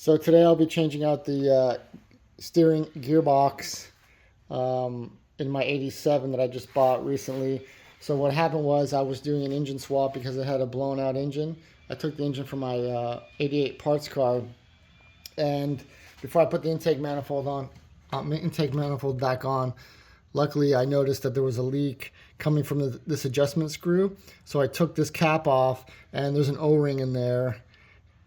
So today I'll be changing out the steering gearbox in my 87 that I just bought recently. So what happened was I was doing an engine swap because it had a blown out engine. I took the engine from my 88 parts car, and before I put the intake manifold back on, luckily I noticed that there was a leak coming from this adjustment screw. So I took this cap off, and there's an O-ring in there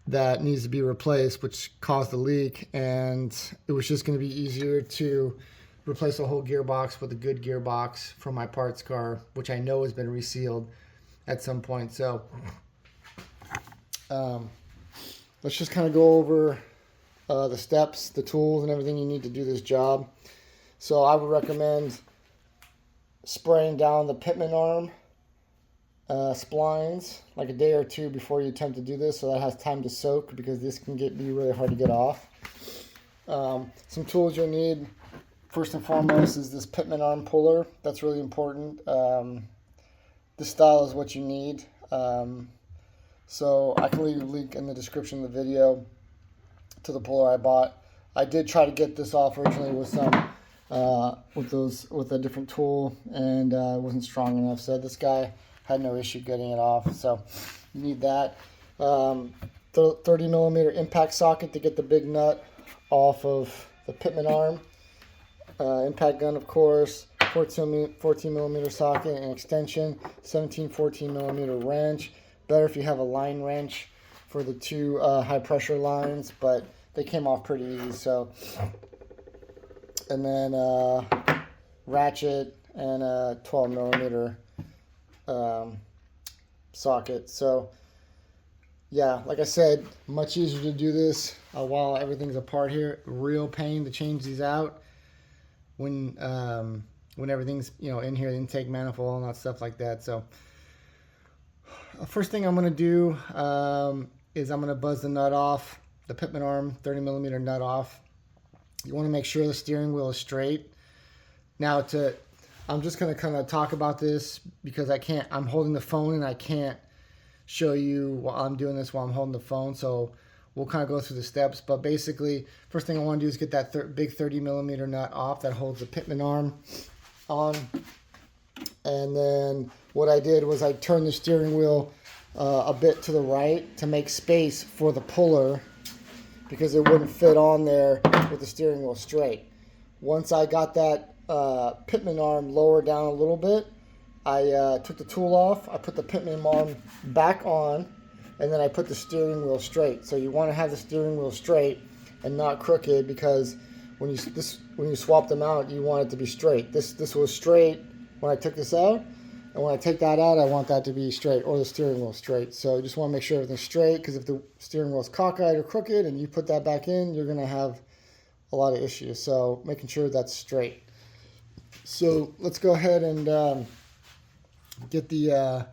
that needs to be replaced, which caused the leak, and it was just going to be easier to replace the whole gearbox with a good gearbox from my parts car, which I know has been resealed at some point. So let's just kind of go over the steps, the tools, and everything you need to do this job. So I would recommend spraying down the pitman arm splines like a day or two before you attempt to do this, so that has time to soak, because this can be really hard to get off. Some tools you'll need, first and foremost, is this pitman arm puller. That's really important. This style is what you need. So I can leave a link in the description of the video to the puller I bought. I did try to get this off originally with with a different tool, and it wasn't strong enough. So this guy had no issue getting it off. So you need that. 30 millimeter impact socket to get the big nut off of the pitman arm. Impact gun, of course. 14 millimeter socket and extension. 14 millimeter wrench. Better if you have a line wrench for the two high pressure lines, but they came off pretty easy. So, and then ratchet and a 12 millimeter socket. So yeah, like I said, much easier to do this while everything's apart here. Real pain to change these out when everything's in here, the intake manifold and that stuff like that. So first thing I'm going to do is I'm going to buzz the nut off, the pitman arm 30 millimeter nut off. You want to make sure the steering wheel is straight. Now I'm just going to kind of talk about this because I'm holding the phone and I can't show you while I'm doing this while I'm holding the phone. So we'll kind of go through the steps. But basically, first thing I want to do is get that big 30 millimeter nut off that holds the pitman arm on. And then what I did was I turned the steering wheel a bit to the right to make space for the puller, because it wouldn't fit on there with the steering wheel straight. Once I got that pitman arm lower down a little bit, I took the tool off, I put the pitman arm back on, and then I put the steering wheel straight. So you want to have the steering wheel straight and not crooked, because when you swap them out, you want it to be straight. This was straight when I took this out, and when I take that out, I want that to be straight, or the steering wheel straight. So you just want to make sure everything's straight, because if the steering wheel is cockeyed or crooked and you put that back in, you're going to have a lot of issues. So making sure that's straight. So let's go ahead and get the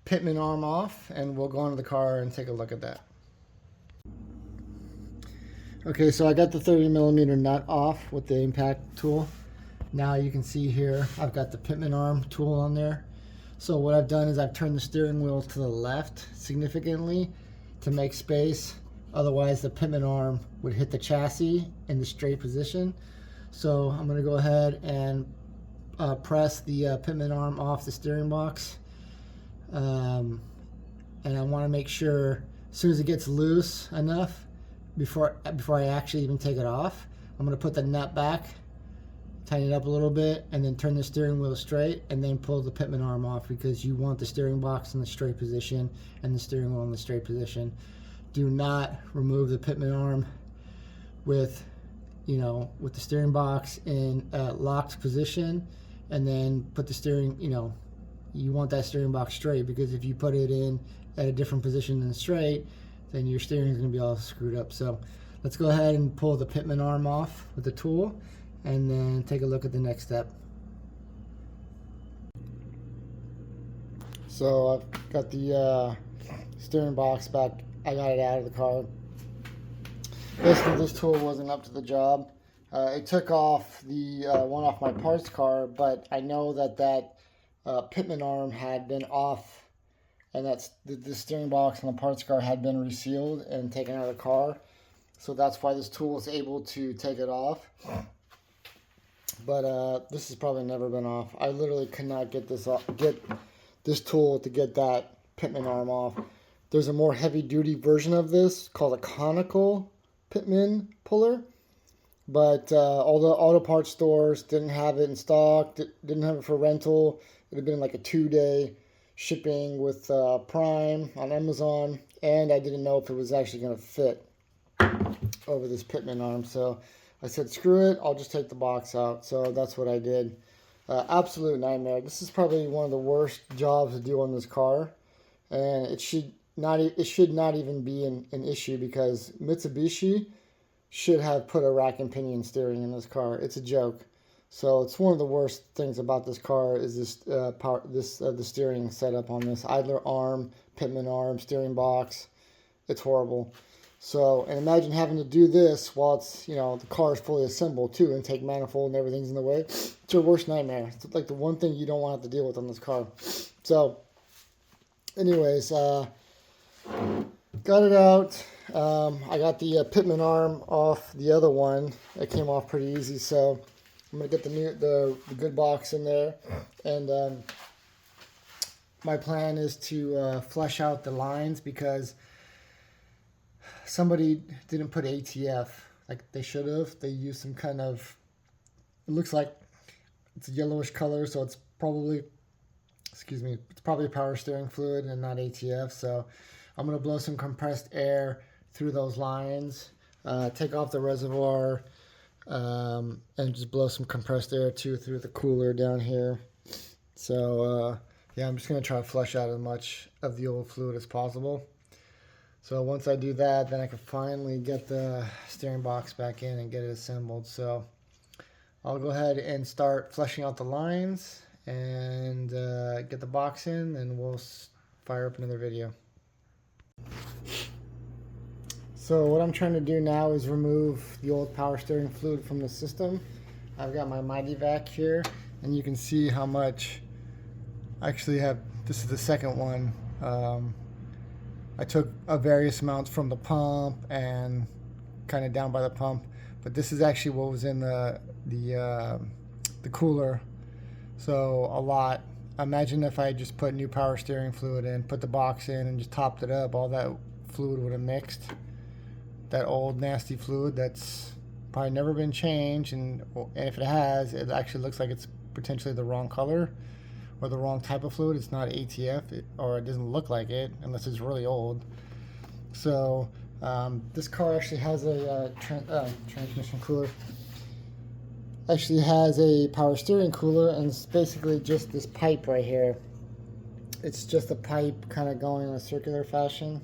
pitman arm off, and we'll go into the car and take a look at that. Okay, so I got the 30 millimeter nut off with the impact tool. Now you can see here I've got the pitman arm tool on there. So what I've done is I've turned the steering wheel to the left significantly to make space. Otherwise the pitman arm would hit the chassis in the straight position. So I'm going to go ahead and press the pitman arm off the steering box. And I want to make sure as soon as it gets loose enough, before I actually even take it off, I'm going to put the nut back, tighten it up a little bit, and then turn the steering wheel straight, and then pull the pitman arm off, because you want the steering box in the straight position and the steering wheel in the straight position. Do not remove the pitman arm with the steering box in a locked position, and then put the steering, you want that steering box straight, because if you put it in at a different position than straight, then your steering is going to be all screwed up. So let's go ahead and pull the pitman arm off with the tool, and then take a look at the next step. So I've got the steering box back. I got it out of the car. Basically, this tool wasn't up to the job. It took off the one off my parts car, but I know that pitman arm had been off, and that's the steering box on the parts car had been resealed and taken out of the car. So that's why this tool is able to take it off. But this has probably never been off. I literally could not get this tool to get that pitman arm off. There's a more heavy duty version of this called a conical pitman puller. But all the auto parts stores didn't have it in stock, didn't have it for rental. It had been like a 2-day shipping with Prime on Amazon. And I didn't know if it was actually going to fit over this pitman arm. So I said, screw it, I'll just take the box out. So that's what I did. Absolute nightmare. This is probably one of the worst jobs to do on this car. And it should not even be an issue, because Mitsubishi should have put a rack and pinion steering in this car. It's a joke. So it's one of the worst things about this car is this the steering setup on this idler arm, pitman arm, steering box. It's horrible. So, and imagine having to do this while it's, the car is fully assembled too, intake manifold and everything's in the way. It's your worst nightmare. It's like the one thing you don't want to have to deal with on this car. So, anyways, got it out. I got the pitman arm off the other one. It came off pretty easy, so I'm gonna get the good box in there, and my plan is to flush out the lines, because somebody didn't put ATF like they should have. They used some kind of, it looks like it's a yellowish color, so it's probably, it's probably power steering fluid and not ATF. So I'm gonna blow some compressed air through those lines, take off the reservoir, and just blow some compressed air too through the cooler down here. So yeah, I'm just gonna try to flush out as much of the old fluid as possible. So once I do that, then I can finally get the steering box back in and get it assembled. So I'll go ahead and start flushing out the lines and get the box in, and we'll fire up another video. So what I'm trying to do now is remove the old power steering fluid from the system. I've got my Mighty Vac here, and you can see how much I actually have. This is the second one. I took various amounts from the pump and kind of down by the pump, but this is actually what was in the cooler. So a lot. Imagine if I just put new power steering fluid in, put the box in, and just topped it up. All that fluid would have mixed. That old nasty fluid that's probably never been changed, and if it has, it actually looks like it's potentially the wrong color or the wrong type of fluid. It's not ATF, or it doesn't look like it unless it's really old. So this car actually has a transmission cooler. Actually has a power steering cooler, and it's basically just this pipe right here. It's just a pipe kind of going in a circular fashion.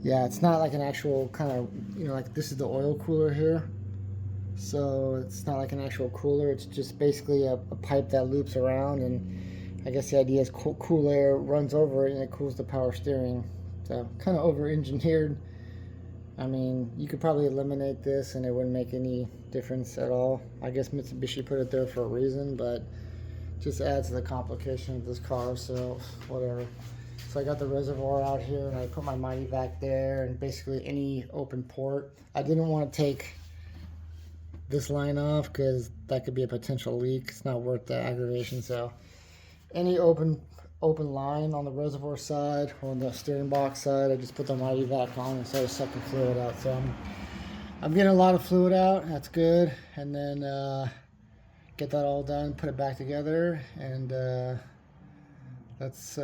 Yeah, it's not like an actual kind of, like this is the oil cooler here. So it's not like an actual cooler. It's just basically a pipe that loops around, and I guess the idea is cool air runs over it and it cools the power steering. So kind of over-engineered. I mean, you could probably eliminate this and it wouldn't make any difference at all. I guess Mitsubishi put it there for a reason, but just adds to the complication of this car, so whatever. So I got the reservoir out here, and I put my Mighty Vac there, and basically any open port. I didn't want to take this line off because that could be a potential leak. It's not worth the aggravation. So any open line on the reservoir side or on the steering box side, I just put the Mighty Vac on and started sucking fluid out. So I'm getting a lot of fluid out. That's good. And then get that all done, put it back together, and let's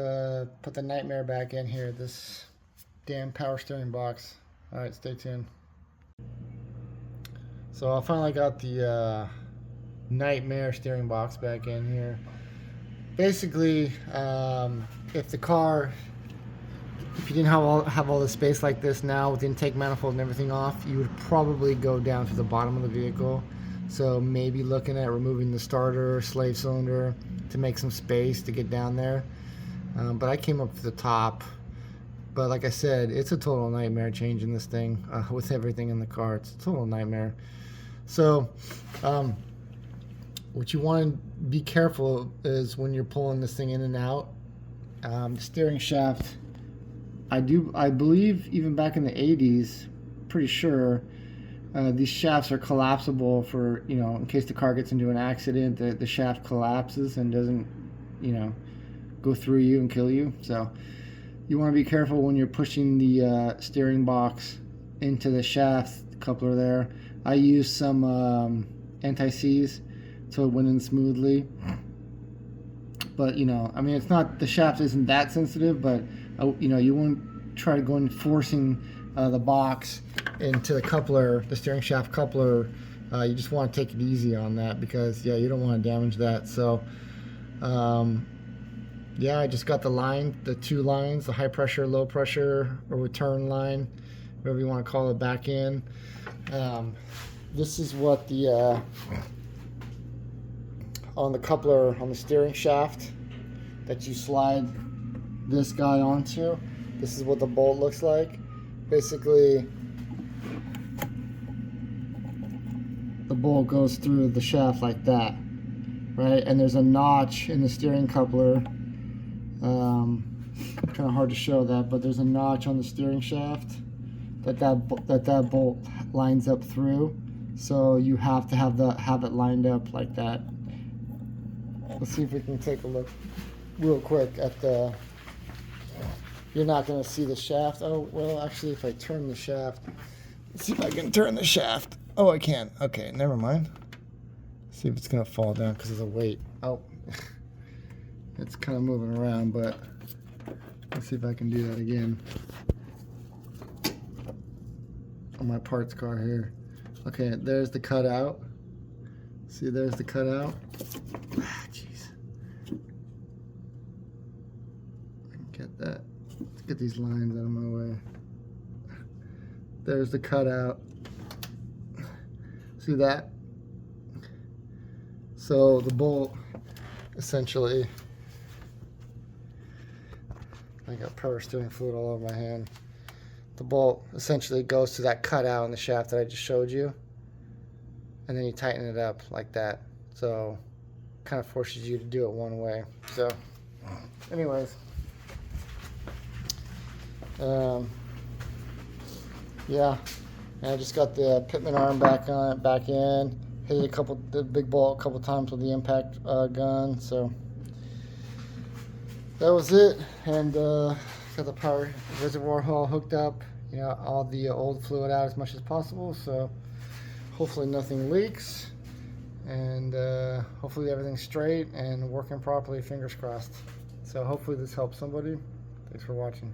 put the nightmare back in here, this damn power steering box. All right, stay tuned. So I finally got the nightmare steering box back in here. Basically, if you didn't have all the space like this now with the intake manifold and everything off, you would probably go down to the bottom of the vehicle. So maybe looking at removing the starter, slave cylinder to make some space to get down there. But I came up to the top. But like I said, it's a total nightmare changing this thing with everything in the car. It's a total nightmare. So what you want to be careful is when you're pulling this thing in and out. The steering shaft I believe even back in the 80s, pretty sure, these shafts are collapsible for, in case the car gets into an accident, the shaft collapses and doesn't, go through you and kill you. So you want to be careful when you're pushing the steering box into the shaft coupler there. I used some anti-seize so it went in smoothly. But, I mean, it's not, the shaft isn't that sensitive, but, you won't try to go in forcing the box into the coupler, the steering shaft coupler. You just want to take it easy on that because, yeah, you don't want to damage that. So, yeah, I just got the two lines, the high pressure, low pressure, or return line, whatever you want to call it, back in. This is what the on the coupler, on the steering shaft that you slide this guy onto. This is what the bolt looks like. Basically, the bolt goes through the shaft like that, right? And there's a notch in the steering coupler. Kind of hard to show that, but there's a notch on the steering shaft that bolt lines up through. So you have to have it lined up like that. Let's see if we can take a look real quick at the. You're not going to see the shaft. Oh, well, actually, if I turn the shaft, let's see if I can turn the shaft. Oh, I can. Okay, never mind. See if it's going to fall down because of the weight. Oh, it's kind of moving around, but let's see if I can do that again on my parts car here. Okay, there's the cutout. See, there's the cutout. Ah, jeez. I can get that. Let's get these lines out of my way. There's the cutout. See that? So the bolt, essentially, I got power steering fluid all over my hand. The bolt essentially goes to that cutout in the shaft that I just showed you, and then you tighten it up like that. So kind of forces you to do it one way. So anyways, yeah, and I just got the pitman arm back in, hit the big bolt a couple times with the impact gun. So that was it, and got the power reservoir all hooked up, all the old fluid out as much as possible, so hopefully nothing leaks, and hopefully everything's straight and working properly, fingers crossed. So hopefully this helps somebody. Thanks for watching.